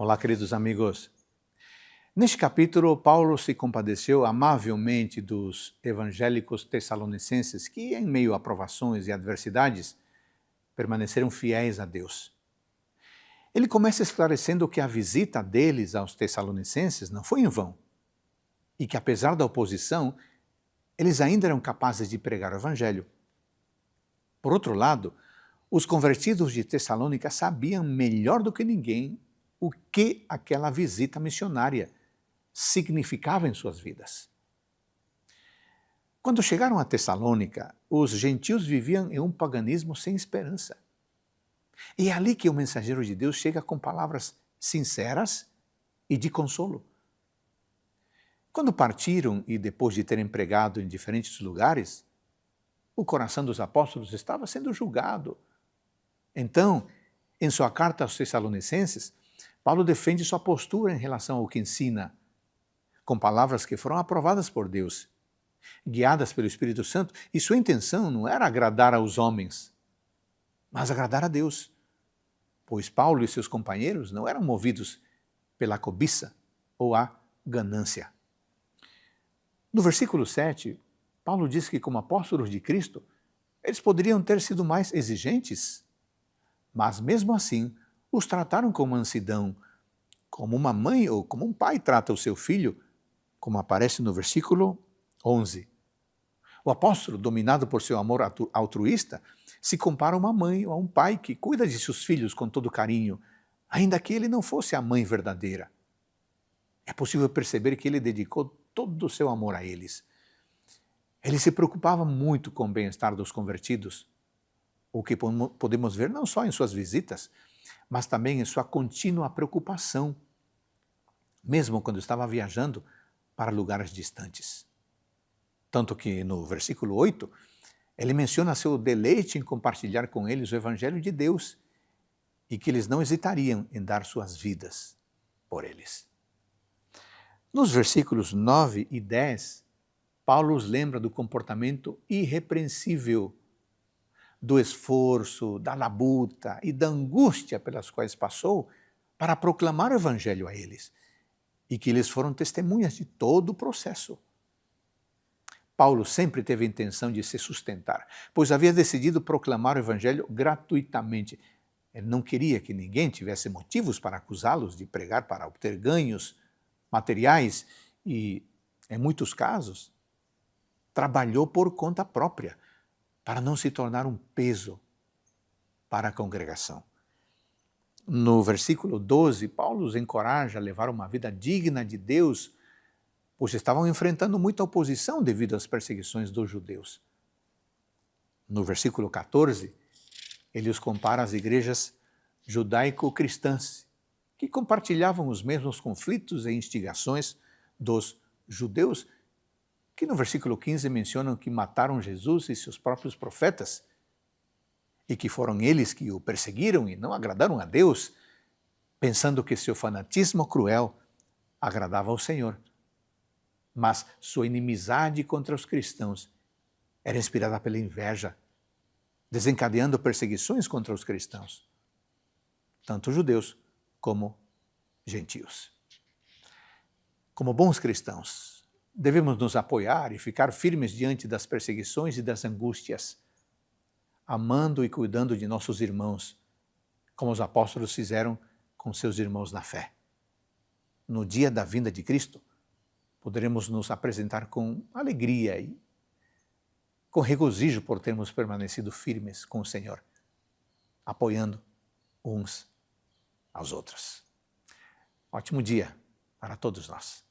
Olá, queridos amigos. Neste capítulo, Paulo se compadeceu amavelmente dos evangélicos tessalonicenses que, em meio a provações e adversidades, permaneceram fiéis a Deus. Ele começa esclarecendo que a visita deles aos tessalonicenses não foi em vão e que, apesar da oposição, eles ainda eram capazes de pregar o evangelho. Por outro lado, os convertidos de Tessalônica sabiam melhor do que ninguém o que aquela visita missionária significava em suas vidas. Quando chegaram a Tessalônica, os gentios viviam em um paganismo sem esperança. E é ali que o mensageiro de Deus chega com palavras sinceras e de consolo. Quando partiram e depois de terem pregado em diferentes lugares, o coração dos apóstolos estava sendo julgado. Então, em sua carta aos Tessalonicenses, Paulo defende sua postura em relação ao que ensina, com palavras que foram aprovadas por Deus, guiadas pelo Espírito Santo, e sua intenção não era agradar aos homens, mas agradar a Deus, pois Paulo e seus companheiros não eram movidos pela cobiça ou a ganância. No versículo 7, Paulo diz que, como apóstolos de Cristo, eles poderiam ter sido mais exigentes, mas mesmo assim os trataram com mansidão, como uma mãe ou como um pai trata o seu filho, como aparece no versículo 11. O apóstolo, dominado por seu amor altruísta, se compara a uma mãe ou a um pai que cuida de seus filhos com todo carinho, ainda que ele não fosse a mãe verdadeira. É possível perceber que ele dedicou todo o seu amor a eles. Ele se preocupava muito com o bem-estar dos convertidos, o que podemos ver não só em suas visitas, mas também em sua contínua preocupação, mesmo quando estava viajando para lugares distantes. Tanto que no versículo 8, ele menciona seu deleite em compartilhar com eles o Evangelho de Deus e que eles não hesitariam em dar suas vidas por eles. Nos versículos 9 e 10, Paulo os lembra do comportamento irrepreensível, do esforço, da labuta e da angústia pelas quais passou para proclamar o Evangelho a eles, e que eles foram testemunhas de todo o processo. Paulo sempre teve a intenção de se sustentar, pois havia decidido proclamar o Evangelho gratuitamente. Ele não queria que ninguém tivesse motivos para acusá-los de pregar para obter ganhos materiais e, em muitos casos, trabalhou por conta própria para não se tornar um peso para a congregação. No versículo 12, Paulo os encoraja a levar uma vida digna de Deus, pois estavam enfrentando muita oposição devido às perseguições dos judeus. No versículo 14, ele os compara às igrejas judaico-cristãs, que compartilhavam os mesmos conflitos e instigações dos judeus, que no versículo 15 mencionam que mataram Jesus e seus próprios profetas, e que foram eles que o perseguiram e não agradaram a Deus, pensando que seu fanatismo cruel agradava ao Senhor. Mas sua inimizade contra os cristãos era inspirada pela inveja, desencadeando perseguições contra os cristãos, tanto judeus como gentios. Como bons cristãos, devemos nos apoiar e ficar firmes diante das perseguições e das angústias, amando e cuidando de nossos irmãos, como os apóstolos fizeram com seus irmãos na fé. No dia da vinda de Cristo, poderemos nos apresentar com alegria e com regozijo por termos permanecido firmes com o Senhor, apoiando uns aos outros. Ótimo dia para todos nós.